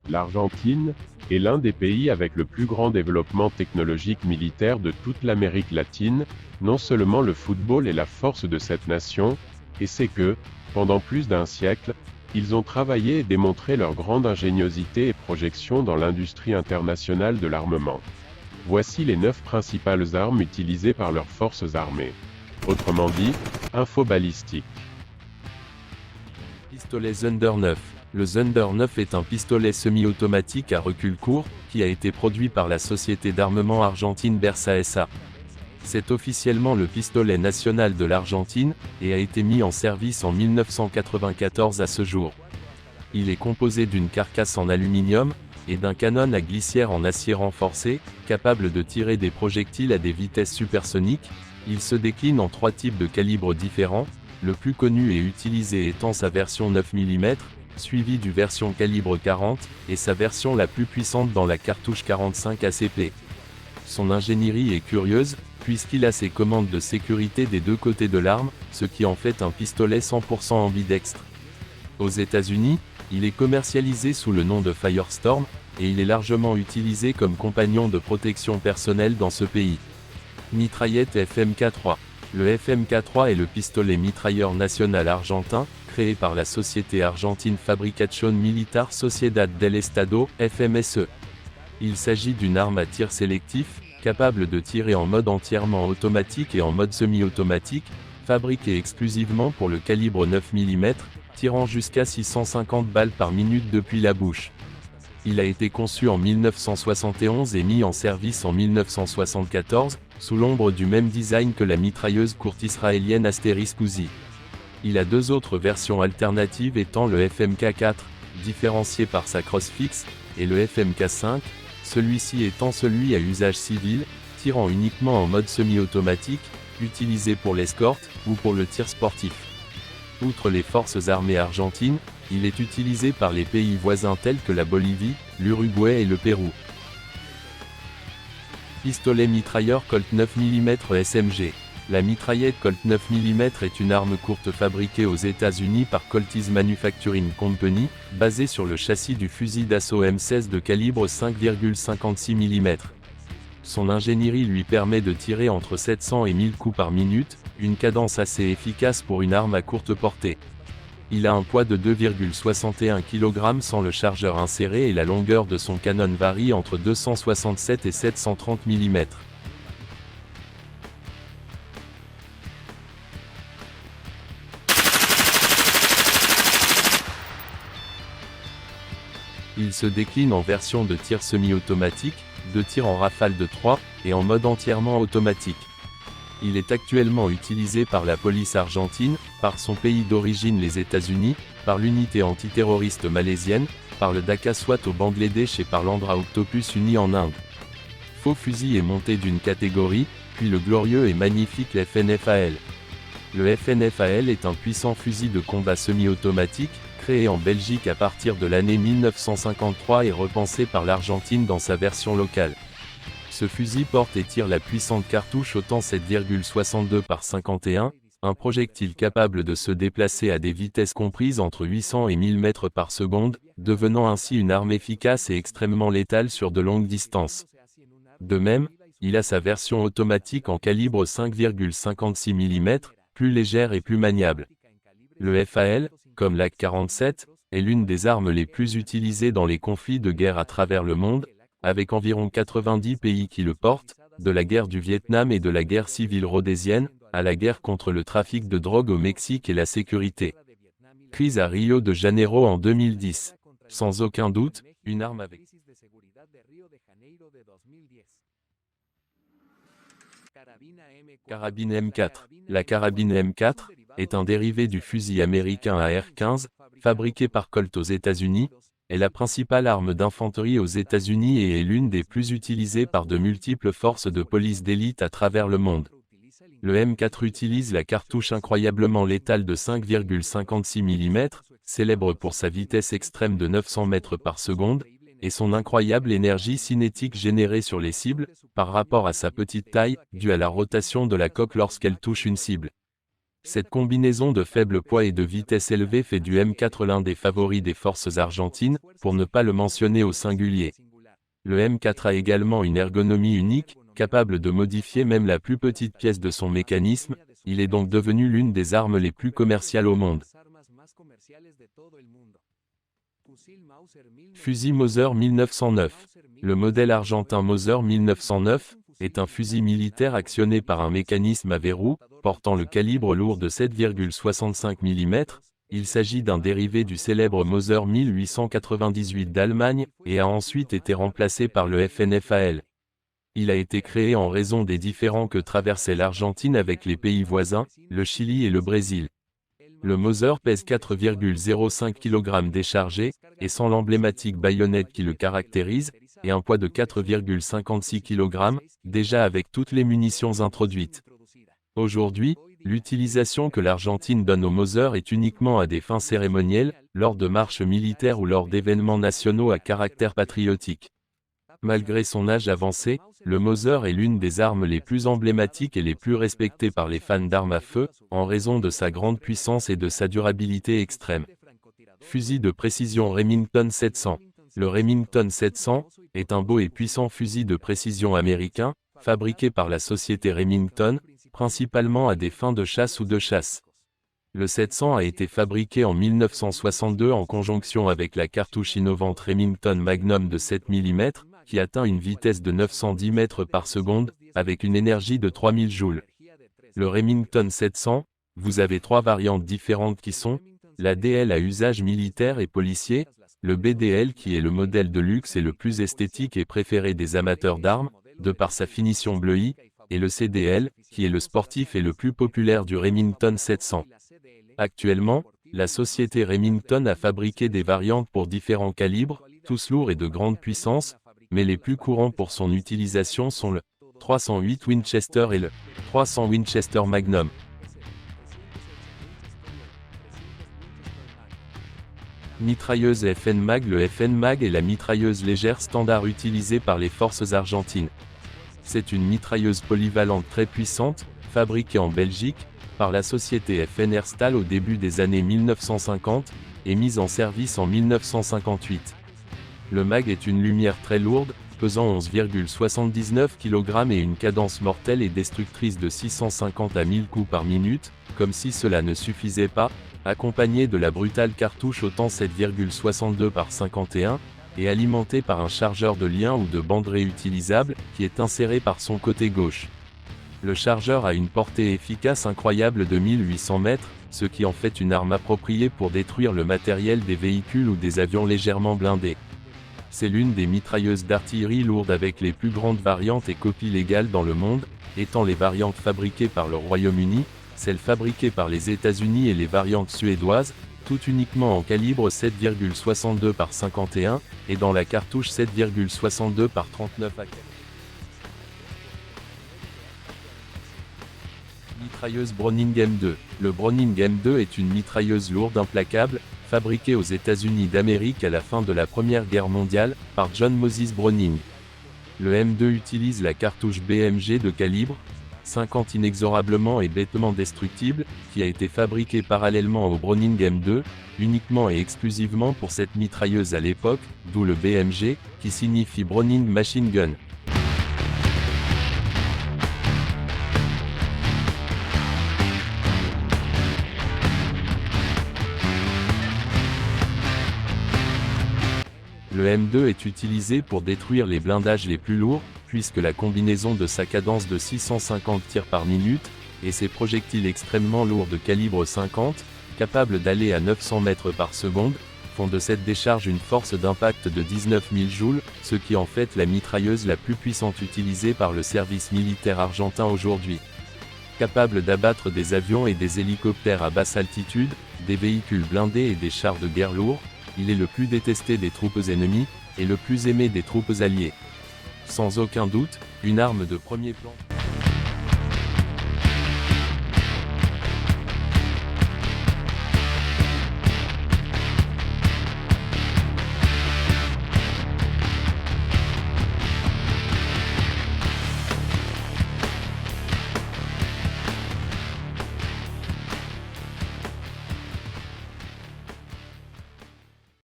L'Argentine est l'un des pays avec le plus grand développement technologique militaire de toute l'Amérique latine. Non seulement le football est la force de cette nation, et c'est que, pendant plus d'un siècle, ils ont travaillé et démontré leur grande ingéniosité et projection dans l'industrie internationale de l'armement. Voici les 9 principales armes utilisées par leurs forces armées. Autrement dit, info balistique. Pistolet Thunder 9. Le Thunder 9 est un pistolet semi-automatique à recul court, qui a été produit par la société d'armement argentine Bersa SA. C'est officiellement le pistolet national de l'Argentine, et a été mis en service en 1994 à ce jour. Il est composé d'une carcasse en aluminium, et d'un canon à glissière en acier renforcé, capable de tirer des projectiles à des vitesses supersoniques. Il se décline en 3 types de calibres différents, le plus connu et utilisé étant sa version 9 mm, suivi du version calibre 40, et sa version la plus puissante dans la cartouche 45 ACP. Son ingénierie est curieuse, puisqu'il a ses commandes de sécurité des deux côtés de l'arme, ce qui en fait un pistolet 100% ambidextre. Aux États-Unis, il est commercialisé sous le nom de Firestorm, et il est largement utilisé comme compagnon de protection personnelle dans ce pays. Mitraillette FMK3. Le FMK3 est le pistolet mitrailleur national argentin, créé par la société argentine Fabricación Militar Sociedad del Estado, FMSE. Il s'agit d'une arme à tir sélectif, capable de tirer en mode entièrement automatique et en mode semi-automatique, fabriquée exclusivement pour le calibre 9 mm, tirant jusqu'à 650 balles par minute depuis la bouche. Il a été conçu en 1971 et mis en service en 1974, sous l'ombre du même design que la mitrailleuse courte israélienne Asterisk Uzi. Il a deux autres versions alternatives étant le FMK4, différencié par sa crosse fixe, et le FMK5, celui-ci étant celui à usage civil, tirant uniquement en mode semi-automatique, utilisé pour l'escorte, ou pour le tir sportif. Outre les forces armées argentines, il est utilisé par les pays voisins tels que la Bolivie, l'Uruguay et le Pérou. Pistolet mitrailleur Colt 9 mm SMG. La mitraillette Colt 9 mm est une arme courte fabriquée aux États-Unis par Colt's Manufacturing Company, basée sur le châssis du fusil d'assaut M16 de calibre 5,56 mm. Son ingénierie lui permet de tirer entre 700 et 1000 coups par minute, une cadence assez efficace pour une arme à courte portée. Il a un poids de 2,61 kg sans le chargeur inséré et la longueur de son canon varie entre 267 et 730 mm. Il se décline en version de tir semi-automatique, de tir en rafale de 3, et en mode entièrement automatique. Il est actuellement utilisé par la police argentine, par son pays d'origine les États-Unis, par l'unité antiterroriste malaisienne, par le Dhaka SWAT au Bangladesh et par l'Andhra Octopus uni en Inde. Faux fusil est monté d'une catégorie, puis le glorieux et magnifique FNFAL. Le FNFAL est un puissant fusil de combat semi-automatique, créé en Belgique à partir de l'année 1953 et repensé par l'Argentine dans sa version locale. Ce fusil porte et tire la puissante cartouche autant 7,62 par 51, un projectile capable de se déplacer à des vitesses comprises entre 800 et 1000 mètres par seconde, devenant ainsi une arme efficace et extrêmement létale sur de longues distances. De même, il a sa version automatique en calibre 5,56 mm, plus légère et plus maniable. Le FAL, comme l'AK-47, est l'une des armes les plus utilisées dans les conflits de guerre à travers le monde, avec environ 90 pays qui le portent, de la guerre du Vietnam et de la guerre civile rhodésienne, à la guerre contre le trafic de drogue au Mexique et la sécurité. Crise à Rio de Janeiro en 2010. Sans aucun doute, une arme avec... Carabine M4. La carabine M4 est un dérivé du fusil américain AR-15, fabriqué par Colt aux États-Unis, est la principale arme d'infanterie aux États-Unis et est l'une des plus utilisées par de multiples forces de police d'élite à travers le monde. Le M4 utilise la cartouche incroyablement létale de 5,56 mm, célèbre pour sa vitesse extrême de 900 mètres par seconde, et son incroyable énergie cinétique générée sur les cibles, par rapport à sa petite taille, due à la rotation de la coque lorsqu'elle touche une cible. Cette combinaison de faible poids et de vitesse élevée fait du M4 l'un des favoris des forces argentines, pour ne pas le mentionner au singulier. Le M4 a également une ergonomie unique, capable de modifier même la plus petite pièce de son mécanisme, il est donc devenu l'une des armes les plus commerciales au monde. Fusil Mauser 1909. Le modèle argentin Mauser 1909 est un fusil militaire actionné par un mécanisme à verrou, portant le calibre lourd de 7,65 mm. Il s'agit d'un dérivé du célèbre Mauser 1898 d'Allemagne, et a ensuite été remplacé par le FNFAL. Il a été créé en raison des différends que traversait l'Argentine avec les pays voisins, le Chili et le Brésil. Le Mauser pèse 4,05 kg déchargé, et sans l'emblématique baïonnette qui le caractérise, et un poids de 4,56 kg, déjà avec toutes les munitions introduites. Aujourd'hui, l'utilisation que l'Argentine donne au Mauser est uniquement à des fins cérémonielles, lors de marches militaires ou lors d'événements nationaux à caractère patriotique. Malgré son âge avancé, le Mauser est l'une des armes les plus emblématiques et les plus respectées par les fans d'armes à feu, en raison de sa grande puissance et de sa durabilité extrême. Fusil de précision Remington 700. Le Remington 700 est un beau et puissant fusil de précision américain, fabriqué par la société Remington, principalement à des fins de chasse ou de chasse. Le 700 a été fabriqué en 1962 en conjonction avec la cartouche innovante Remington Magnum de 7 mm, qui atteint une vitesse de 910 mètres par seconde, avec une énergie de 3000 joules. Le Remington 700, vous avez trois variantes différentes qui sont la DL à usage militaire et policier, le BDL qui est le modèle de luxe et le plus esthétique et préféré des amateurs d'armes, de par sa finition bleuie, et le CDL, qui est le sportif et le plus populaire du Remington 700. Actuellement, la société Remington a fabriqué des variantes pour différents calibres, tous lourds et de grande puissance, mais les plus courants pour son utilisation sont le 308 Winchester et le 300 Winchester Magnum. Mitrailleuse FN Mag. Le FN Mag est la mitrailleuse légère standard utilisée par les forces argentines. C'est une mitrailleuse polyvalente très puissante, fabriquée en Belgique, par la société FN Herstal au début des années 1950, et mise en service en 1958. Le mag est une lumière très lourde, pesant 11,79 kg et une cadence mortelle et destructrice de 650 à 1000 coups par minute, comme si cela ne suffisait pas, accompagnée de la brutale cartouche au temps 7,62 par 51, et alimentée par un chargeur de lien ou de bande réutilisable, qui est inséré par son côté gauche. Le chargeur a une portée efficace incroyable de 1800 mètres, ce qui en fait une arme appropriée pour détruire le matériel des véhicules ou des avions légèrement blindés. C'est l'une des mitrailleuses d'artillerie lourde avec les plus grandes variantes et copies légales dans le monde, étant les variantes fabriquées par le Royaume-Uni, celles fabriquées par les États-Unis et les variantes suédoises, toutes uniquement en calibre 7,62 par 51, et dans la cartouche 7,62 par 39 AK. Mitrailleuse Browning M2. Le Browning M2 est une mitrailleuse lourde implacable, fabriquée aux États-Unis d'Amérique à la fin de la Première Guerre mondiale, par John Moses Browning. Le M2 utilise la cartouche BMG de calibre 50 inexorablement et bêtement destructible, qui a été fabriquée parallèlement au Browning M2, uniquement et exclusivement pour cette mitrailleuse à l'époque, d'où le BMG, qui signifie Browning Machine Gun. Le M2 est utilisé pour détruire les blindages les plus lourds, puisque la combinaison de sa cadence de 650 tirs par minute, et ses projectiles extrêmement lourds de calibre 50, capables d'aller à 900 mètres par seconde, font de cette décharge une force d'impact de 19 000 joules, ce qui en fait la mitrailleuse la plus puissante utilisée par le service militaire argentin aujourd'hui. Capable d'abattre des avions et des hélicoptères à basse altitude, des véhicules blindés et des chars de guerre lourds, il est le plus détesté des troupes ennemies, et le plus aimé des troupes alliées. Sans aucun doute, une arme de premier plan.